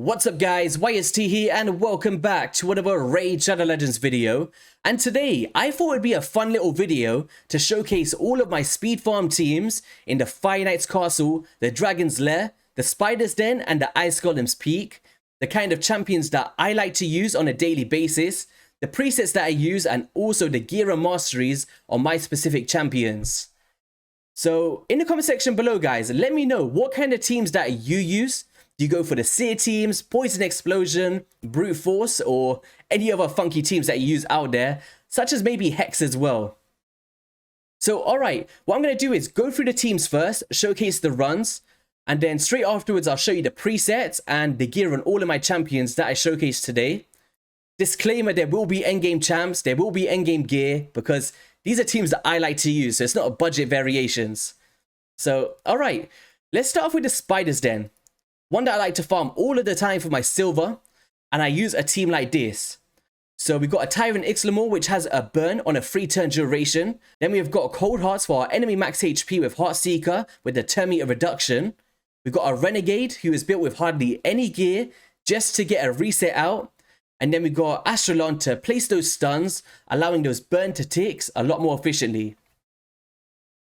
What's up guys, YST here and welcome back to another Raid Shadow Legends video. And today I thought it'd be a fun little video to showcase all of my speed farm teams in the Fire Knight's Castle, the Dragon's Lair, the Spider's Den and the Ice Golem's Peak, the kind of champions that I like to use on a daily basis, the presets that I use and also the gear and masteries on my specific champions. So in the comment section below guys, let me know what kind of teams that you use. Do you go for the Seer teams, Poison Explosion, Brute Force, or any other funky teams that you use out there, such as maybe Hex as well? So, alright, what I'm going to do is go through the teams first, showcase the runs, and then straight afterwards I'll show you the presets and the gear on all of my champions that I showcased today. Disclaimer, there will be endgame champs, there will be endgame gear, because these are teams that I like to use, so it's not a budget variations. So, alright, let's start off with the Spider's Den. One that I like to farm all of the time for my silver, and I use a team like this. So we've got a Tyrant Ixlamore, which has a burn on a 3-turn duration. Then we've got Cold Hearts for our enemy max HP with Heartseeker with the turn meter reduction. We've got a Renegade, who is built with hardly any gear, just to get a reset out. And then we've got Astrolon to place those stuns, allowing those burn to ticks a lot more efficiently.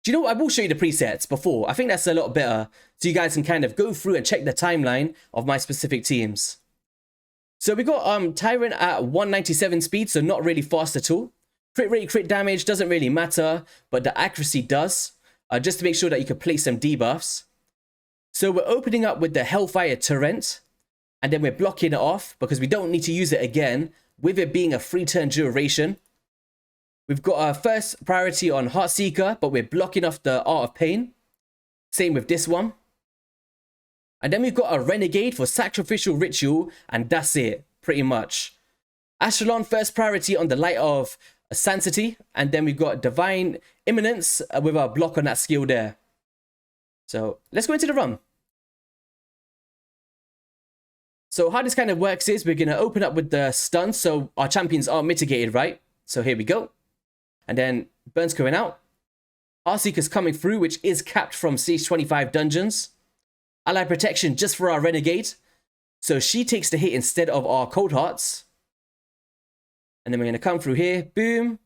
Do you know what? I will show you the presets before. I think that's a lot better, so you guys can kind of go through and check the timeline of my specific teams. So we got Tyrant at 197 speed, so not really fast at all. Crit rate, crit damage doesn't really matter, but the accuracy does, just to make sure that you can place some debuffs. So we're opening up with the Hellfire Torrent, and then we're blocking it off because we don't need to use it again, with it being a 3-turn duration. We've got our first priority on Heartseeker, but we're blocking off the Art of Pain. Same with this one. And then we've got a Renegade for Sacrificial Ritual, and that's it, pretty much. Astrolon, first priority on the Light of Sanctity, and then we've got Divine Imminence with our block on that skill there. So let's go into the run. So how this kind of works is we're going to open up with the stun, so our champions are mitigated, right? So here we go. And then Burn's going out. Heartseeker's coming through, which is capped from Stage 25 dungeons. Ally Protection just for our Renegade. So she takes the hit instead of our Cold Hearts. And then we're going to come through here. Boom.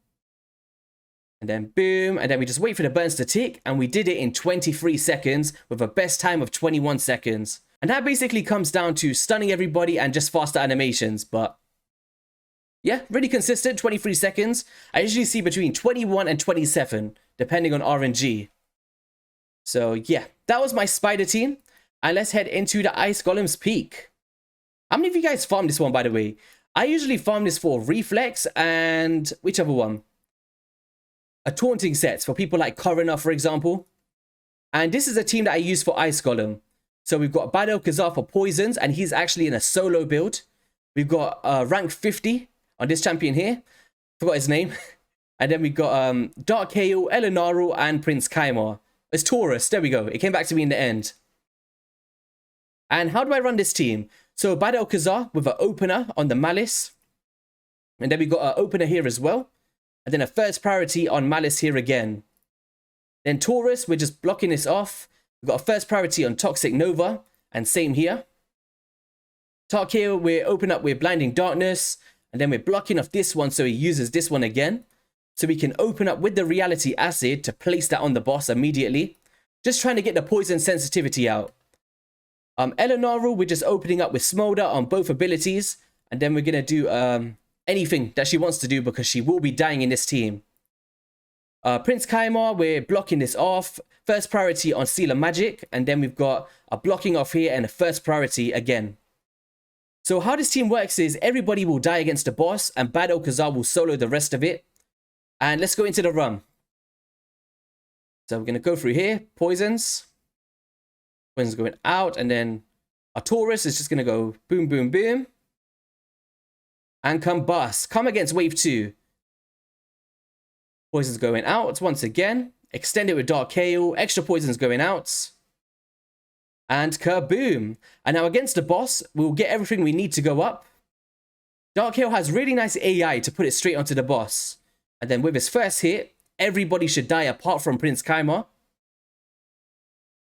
And then boom. And then we just wait for the burns to tick. And we did it in 23 seconds with a best time of 21 seconds. And that basically comes down to stunning everybody and just faster animations. But yeah, really consistent, 23 seconds. I usually see between 21 and 27, depending on RNG. So yeah, that was my Spider team. And let's head into the Ice Golem's Peak. How many of you guys farm this one, by the way? I usually farm this for Reflex and whichever one. A Taunting sets for people like Coroner, for example. And this is a team that I use for Ice Golem. So we've got Bad Kazar for Poisons, and he's actually in a solo build. We've got rank 50. On this champion here, forgot his name. And then we got Dark Hail, Elenaro, and Prince Kaimar. It's Taurus, there we go. It came back to me in the end. And how do I run this team? So Bad Kazar with an opener on the Malice. And then we got an opener here as well. And then a first priority on Malice here again. Then Taurus, we're just blocking this off. We've got a first priority on Toxic Nova. And same here. Dark Hail, we're open up with Blinding Darkness. And then we're blocking off this one, so he uses this one again. So we can open up with the Reality Acid to place that on the boss immediately. Just trying to get the poison sensitivity out. Elenaru, we're just opening up with Smolder on both abilities. And then we're going to do anything that she wants to do because she will be dying in this team. Prince Kaimar, we're blocking this off. First priority on Seal of Magic. And then we've got a blocking off here and a first priority again. So how this team works is everybody will die against the boss and Bad Kazar will solo the rest of it. And let's go into the run. So we're going to go through here. Poisons. Poisons going out. And then our Taurus is just going to go boom, boom, boom. And combust. Come against wave 2. Poisons going out once again. Extend it with Dark Hail. Extra poisons going out. And kaboom. And now against the boss, we'll get everything we need to go up. Dark Hail has really nice AI to put it straight onto the boss. And then with his first hit, everybody should die apart from Prince Kaimar.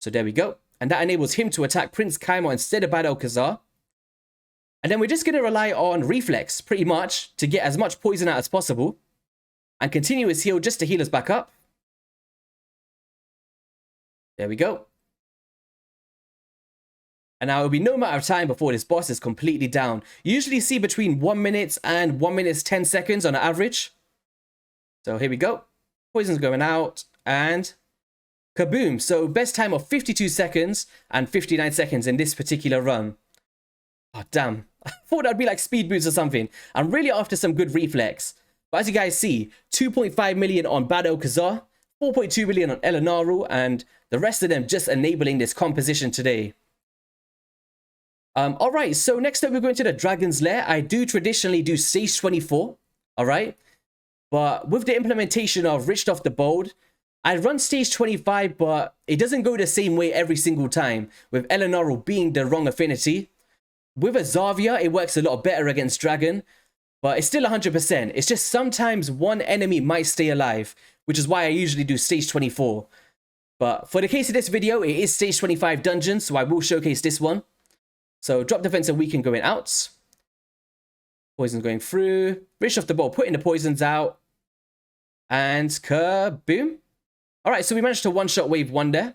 So there we go. And that enables him to attack Prince Kaimar instead of Bad Kazar. And then we're just going to rely on reflex, pretty much, to get as much poison out as possible. And continuous heal just to heal us back up. There we go. And now it'll be no amount of time before this boss is completely down. You usually see between 1 minute and 1 minute 10 seconds on average. So here we go. Poison's going out and kaboom. So best time of 52 seconds and 59 seconds in this particular run. Oh, damn. I thought that'd be like speed boots or something. I'm really after some good reflex. But as you guys see, 2.5 million on Bad Okazar, 4.2 million on Elenaru, and the rest of them just enabling this composition today. Alright, so next up we're going to the Dragon's Lair. I do traditionally do stage 24, alright? But with the implementation of Riched Off the Bold, I run stage 25, but it doesn't go the same way every single time, with Elenaru being the wrong affinity. With Azavia, it works a lot better against Dragon, but it's still 100%. It's just sometimes one enemy might stay alive, which is why I usually do stage 24. But for the case of this video, it is stage 25 dungeon, so I will showcase this one. So drop defense and weaken going out. Poison's going through. Riched Off the Bold, putting the poisons out. And kaboom. Alright, so we managed to one-shot wave 1 there.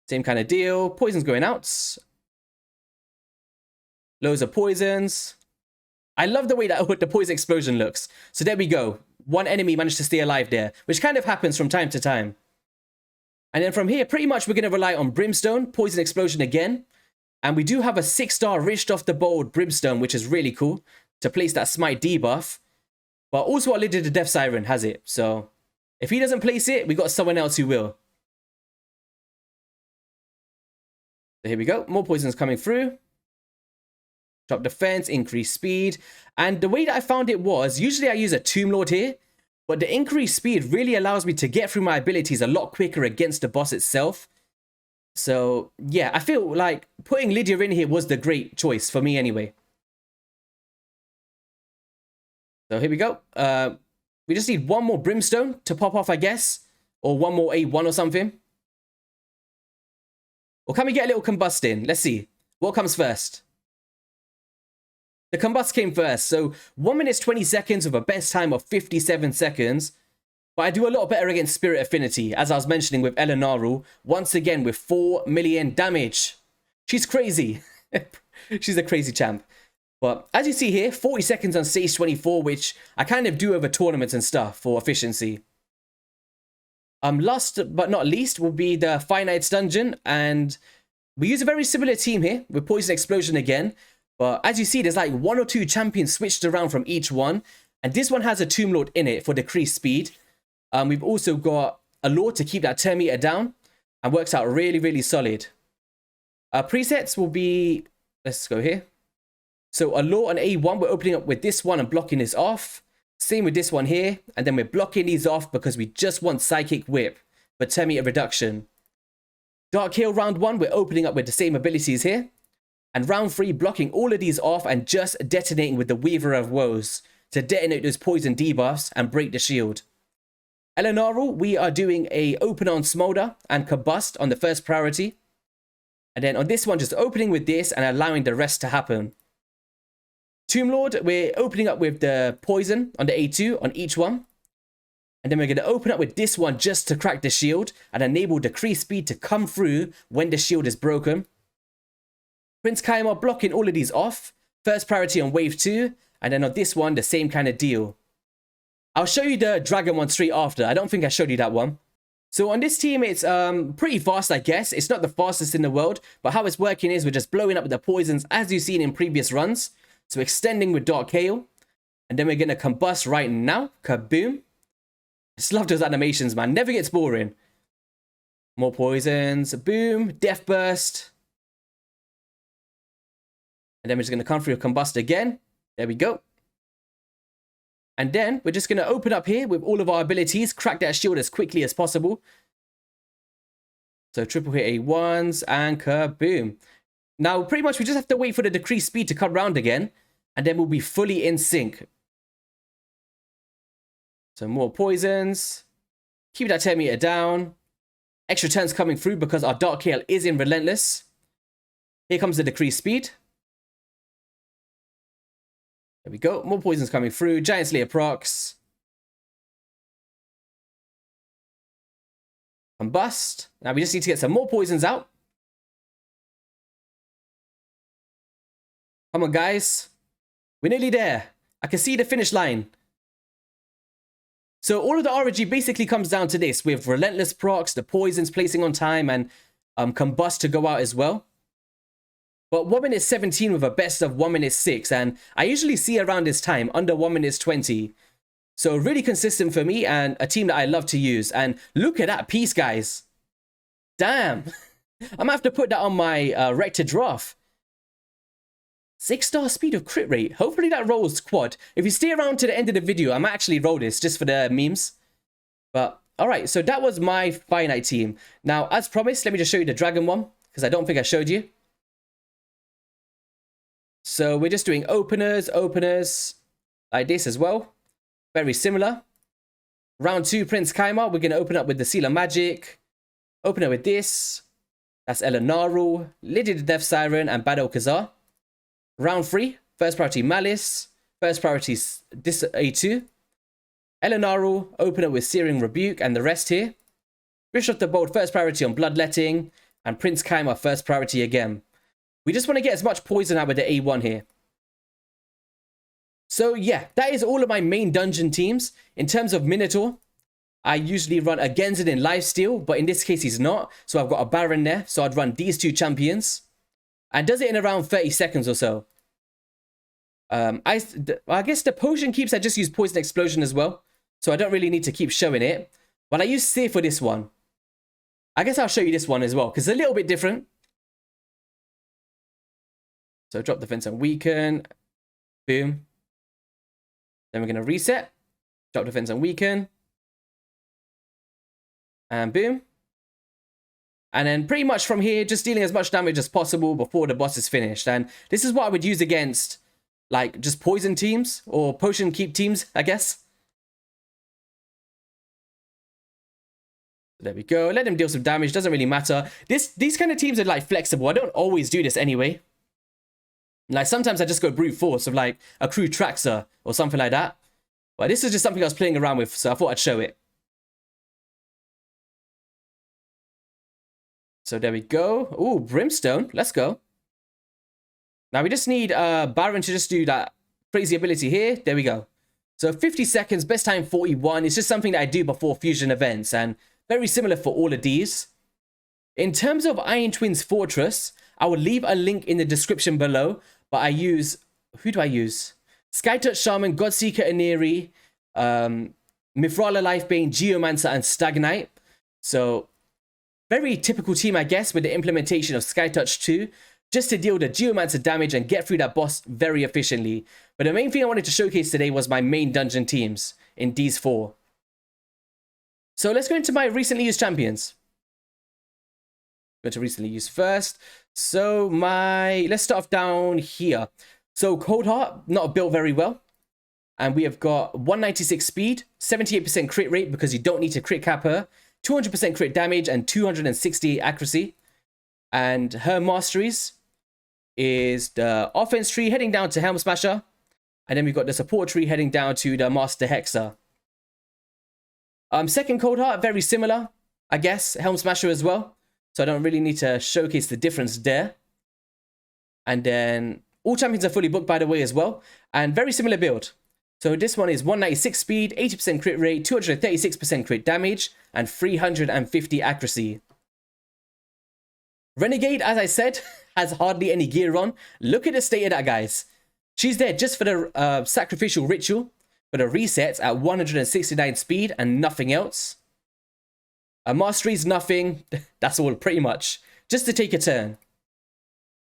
Same kind of deal. Poison's going out. Loads of poisons. I love the way that the poison explosion looks. So there we go. One enemy managed to stay alive there, which kind of happens from time to time. And then from here, pretty much we're going to rely on Brimstone, Poison Explosion again. And we do have a 6-star Riched Off the Bold Brimstone, which is really cool, to place that Smite debuff. But also our Lady the Death Siren has it. So if he doesn't place it, we got someone else who will. So here we go. More poisons coming through. Drop defense, increase speed. And the way that I found it was, usually I use a Tomb Lord here. But the increased speed really allows me to get through my abilities a lot quicker against the boss itself. So, yeah, I feel like putting Lydia in here was the great choice for me anyway. So here we go. We just need one more Brimstone to pop off, I guess. Or one more A1 or something. Or can we get a little Combust in? Let's see. What comes first? The Combust came first, so 1 minute 20 seconds with a best time of 57 seconds. But I do a lot better against Spirit Affinity, as I was mentioning with Elenaru, once again with 4 million damage. She's crazy. She's a crazy champ. But as you see here, 40 seconds on stage 24, which I kind of do over tournaments and stuff for efficiency. Last but not least will be the Finite's Dungeon, and we use a very similar team here with Poison Explosion again. But as you see, there's like 1 or 2 champions switched around from each one. And this one has a Tomb Lord in it for decreased speed. We've also got a Lord to keep that turn meter down. And works out really, really solid. Presets will be... Let's go here. So a Lord on A1, we're opening up with this one and blocking this off. Same with this one here. And then we're blocking these off because we just want Psychic Whip for turn meter reduction. Dark Hail round 1, we're opening up with the same abilities here. And round 3, blocking all of these off and just detonating with the Weaver of Woes to detonate those poison debuffs and break the shield. Elenaru, we are doing a open on Smolder and Combust on the first priority. And then on this one, just opening with this and allowing the rest to happen. Tomb Lord, we're opening up with the poison on the A2 on each one. And then we're going to open up with this one just to crack the shield and enable decreased speed to come through when the shield is broken. Prince Kaimar blocking all of these off. First priority on wave 2. And then on this one, the same kind of deal. I'll show you the dragon one straight after. I don't think I showed you that one. So on this team, it's pretty fast, I guess. It's not the fastest in the world. But how it's working is we're just blowing up with the poisons as you've seen in previous runs. So extending with Dark Hail. And then we're going to Combust right now. Kaboom. Just love those animations, man. Never gets boring. More poisons. Boom. Death Burst. And then we're just going to come through a Combust again. There we go. And then we're just going to open up here with all of our abilities. Crack that shield as quickly as possible. So triple hit A1s and kaboom. Now pretty much we just have to wait for the decreased speed to come round again. And then we'll be fully in sync. So more poisons. Keep that 10 meter down. Extra turns coming through because our Dark Hail is in Relentless. Here comes the decreased speed. There we go. More poisons coming through. Giant Slayer procs. Combust. Now we just need to get some more poisons out. Come on, guys. We're nearly there. I can see the finish line. So all of the RNG basically comes down to this, with Relentless procs, the poisons placing on time, and Combust to go out as well. But 1 minute 17 with a best of 1 minute 6, and I usually see around this time, under 1 minute 20. So really consistent for me, and a team that I love to use. And look at that piece, guys. Damn. I'm gonna have to put that on my Rector draft. 6-star speed of crit rate. Hopefully that rolls quad. If you stay around to the end of the video, I might actually roll this just for the memes. But, alright, so that was my finite team. Now, as promised, let me just show you the dragon one, because I don't think I showed you. So we're just doing openers, like this as well. Very similar. Round 2, Prince Kaima. We're going to open up with the Seal of Magic. Open it with this. That's Elenaru, Lady the Death Siren, and Battle Kazar. Round 3, first priority Malice. First priority this A2. Elenaru, open it with Searing Rebuke, and the rest here. Bishop the Bold, first priority on Bloodletting. And Prince Kaima, first priority again. We just want to get as much poison out with the A1 here. So yeah, that is all of my main dungeon teams. In terms of Minotaur, I usually run a Genzin in Lifesteal, but in this case he's not. So I've got a Baron there, so I'd run these 2 champions. And does it in around 30 seconds or so. I guess the potion keeps, I just use Poison Explosion as well. So I don't really need to keep showing it. But I use Seer for this one. I guess I'll show you this one as well, because it's a little bit different. So drop defense and weaken. Boom. Then we're going to reset. Drop defense and weaken. And boom. And then pretty much from here, just dealing as much damage as possible before the boss is finished. And this is what I would use against, like, just poison teams or potion keep teams, I guess. There we go. Let them deal some damage. Doesn't really matter. These kind of teams are, like, flexible. I don't always do this anyway. Like, sometimes I just go brute force of, like, a crew Traxxer or something like that. But this is just something I was playing around with, so I thought I'd show it. So there we go. Ooh, Brimstone. Let's go. Now we just need Baron to just do that crazy ability here. There we go. So 50 seconds, best time 41. It's just something that I do before fusion events, and very similar for all of these. In terms of Iron Twins Fortress, I will leave a link in the description below, but I use, who do I use? Skytouch Shaman, Godseeker Aneri, Mithrala Lifebane, Geomancer, and Stagnite. So very typical team, I guess, with the implementation of Skytouch 2, just to deal the Geomancer damage and get through that boss very efficiently. But the main thing I wanted to showcase today was my main dungeon teams in these 4. So let's go into my recently used champions. I'm going to recently use first. So let's start off down here. So Cold Heart, not built very well. And we have got 196 speed, 78% crit rate because you don't need to crit cap her, 200% crit damage, and 268 accuracy. And her masteries is the offense tree heading down to Helm Smasher. And then we've got the support tree heading down to the Master Hexer. Second Cold Heart, very similar, I guess. Helm Smasher as well. So I don't really need to showcase the difference there. And then all champions are fully booked, by the way, as well. And very similar build. So this one is 196 speed, 80% crit rate, 236% crit damage, and 350 accuracy. Renegade, as I said, has hardly any gear on. Look at the state of that, guys. She's there just for the sacrificial ritual, for the resets at 169 speed and nothing else. Masteries, nothing. That's all, pretty much. Just to take a turn.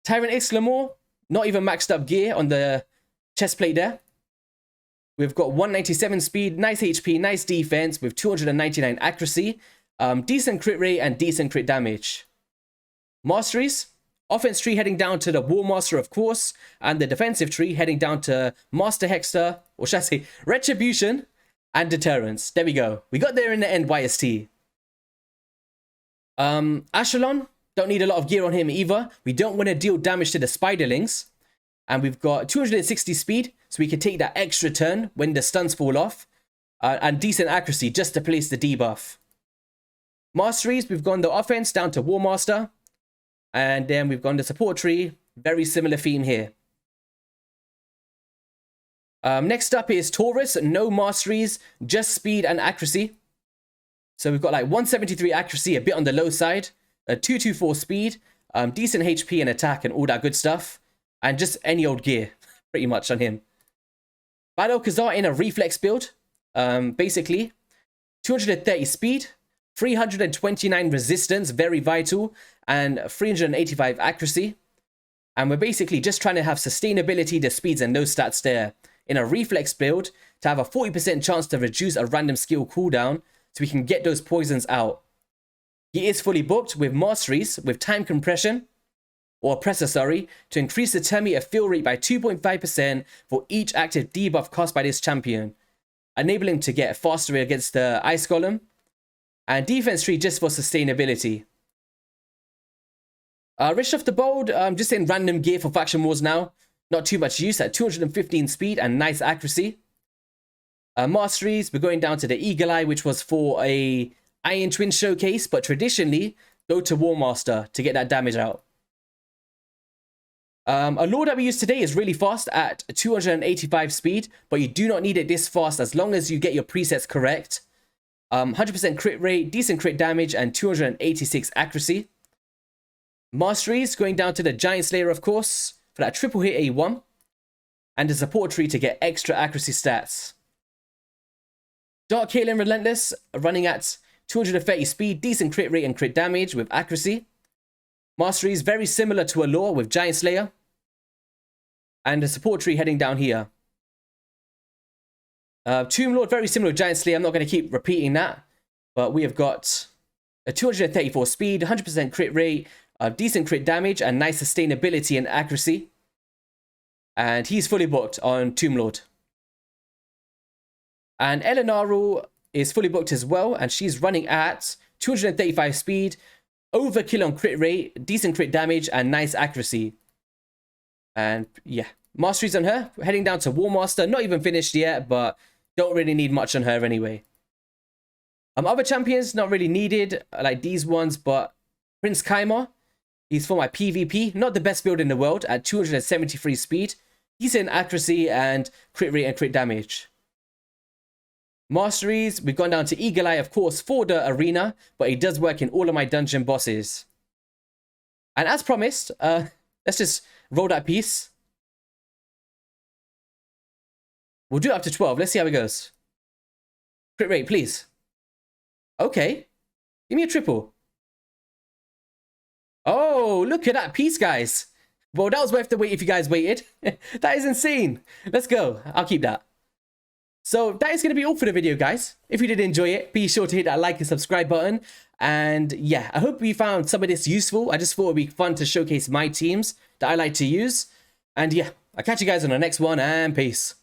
Tyrant Exclamor, not even maxed up gear on the chest plate there. We've got 197 speed, nice HP, nice defense with 299 accuracy, decent crit rate and decent crit damage. Masteries, offense tree heading down to the War Master, of course, and the defensive tree heading down to Master Hexter, or should I say, Retribution and Deterrence. There we go. We got there in the end, YST. Ashelon, don't need a lot of gear on him either. We don't want to deal damage to the Spiderlings. And we've got 260 speed, so we can take that extra turn when the stuns fall off. And decent accuracy just to place the debuff. Masteries, we've gone the offense down to War Master. And then we've gone the support tree. Very similar theme here. Next up is Taurus. No masteries, just speed and accuracy. So we've got like 173 accuracy, a bit on the low side. A 224 speed, decent HP and attack and all that good stuff. And just any old gear, pretty much on him. Battle Khazar in a reflex build. Basically, 230 speed, 329 resistance, very vital, and 385 accuracy. And we're basically just trying to have sustainability, the speeds and no stats there. In a reflex build, to have a 40% chance to reduce a random skill cooldown, so we can get those poisons out. He is fully booked with Masteries, with time compression, or oppressor, sorry, to increase the turn meter fill rate by 2.5% for each active debuff cast by this champion, enabling him to get faster against the ice golem, and defense tree just for sustainability. Rich off the bold, just in random gear for faction wars now. Not too much use at 215 speed and nice accuracy. Masteries, we're going down to the Eagle Eye, which was for a Iron Twin showcase, but traditionally go to War Master to get that damage out. A lore that we use today is really fast at 285 speed, but you do not need it this fast as long as you get your presets correct. 100% crit rate, decent crit damage, and 286 accuracy. Masteries, going down to the Giant Slayer, of course, for that triple hit A1. And the support tree to get extra accuracy stats. Dark Kaelin Relentless, running at 230 speed, decent crit rate and crit damage with accuracy. Masteries, very similar to a lore with Giant Slayer. And the support tree heading down here. Tomb Lord, very similar to Giant Slayer. I'm not going to keep repeating that. But we have got a 234 speed, 100% crit rate, decent crit damage, and nice sustainability and accuracy. And he's fully booked on Tomb Lord. And Elenaru is fully booked as well, and she's running at 235 speed, overkill on crit rate, decent crit damage, and nice accuracy. And yeah, Masteries on her. We're heading down to War Master, not even finished yet, but don't really need much on her anyway. Other champions, not really needed, like these ones, but Prince Kaimar, he's for my PvP, not the best build in the world, at 273 speed, decent accuracy, and crit rate and crit damage. Masteries, we've gone down to Eagle Eye, of course, for the arena, but it does work in all of my dungeon bosses. And as promised, let's just roll that piece. We'll do it up to 12. Let's see how it goes. Crit rate, please. Okay. Give me a triple. Oh, look at that piece, guys. Well, that was worth the wait if you guys waited. That is insane. Let's go. I'll keep that. So that is going to be all for the video, guys. If you did enjoy it, be sure to hit that like and subscribe button. And yeah, I hope you found some of this useful. I just thought it would be fun to showcase my teams that I like to use. And yeah, I'll catch you guys on the next one, and peace.